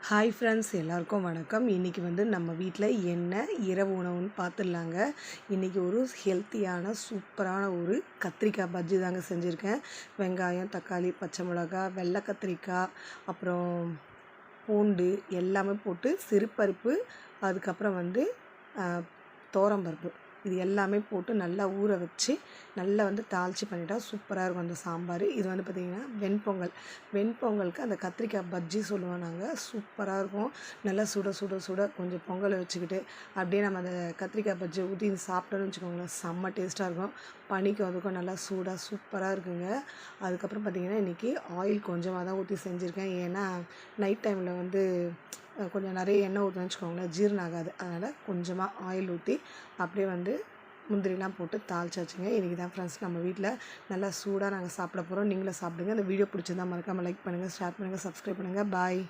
Hi friends, எல்லாருக்கும் வணக்கம். இன்றைக்கி நம்ம வீட்டில் என்ன இரவு உணவுன்னு பார்த்துடலாங்க. இன்றைக்கி ஒரு ஹெல்த்தியான சூப்பரான ஒரு கத்திரிக்காய் பஜ்ஜி தாங்க செஞ்சுருக்கேன். வெங்காயம், தக்காளி, பச்சை மிளகா, வெள்ளை கத்திரிக்காய், அப்புறம் பூண்டு எல்லாமே போட்டு சிறுபருப்பு, அதுக்கப்புறம் துவரம்பருப்பு இது எல்லாமே போட்டு நல்லா ஊற வச்சு நல்லா தாளித்து பண்ணிட்டா சூப்பராக இருக்கும் அந்த சாம்பார். இது பார்த்திங்கன்னா வெண்பொங்கலுக்கு அந்த கத்திரிக்காய் பஜ்ஜி சொல்லுவோம் நாங்கள். சூப்பராக இருக்கும். நல்லா சுட சுட சுட கொஞ்சம் பொங்கலை வச்சுக்கிட்டு அப்படியே நம்ம அந்த கத்திரிக்காய் பஜ்ஜி ஊற்றி சாப்பிட்டோன்னு வச்சுக்கோங்களேன், செம்ம டேஸ்ட்டாக இருக்கும். பனிக்கும் அதுக்கும் நல்லா சூடாக சூப்பராக இருக்குங்க. அதுக்கப்புறம் பார்த்திங்கன்னா இன்றைக்கி ஆயில் கொஞ்சமாக தான் ஊற்றி செஞ்சுருக்கேன். ஏன்னா நைட் டைமில் கொஞ்சம் நிறைய எண்ணெய் ஊற்றணும்னு வச்சுக்கோங்களேன், ஜீரணம் ஆகாது. அதனால் கொஞ்சமாக ஆயில் ஊற்றி அப்படியே முந்திரிலாம் போட்டு தாளிச்சாச்சுங்க. இன்றைக்கி தான் ஃப்ரெண்ட்ஸ் நம்ம வீட்டில் நல்லா சூடாக நாங்கள் சாப்பிட போகிறோம். நீங்களும் சாப்பிடுங்க. இந்த வீடியோ பிடிச்சிருந்தா மறக்காமல் லைக் பண்ணுங்கள், ஷேர் பண்ணுங்கள், சப்ஸ்கிரைப் பண்ணுங்கள். பாய்.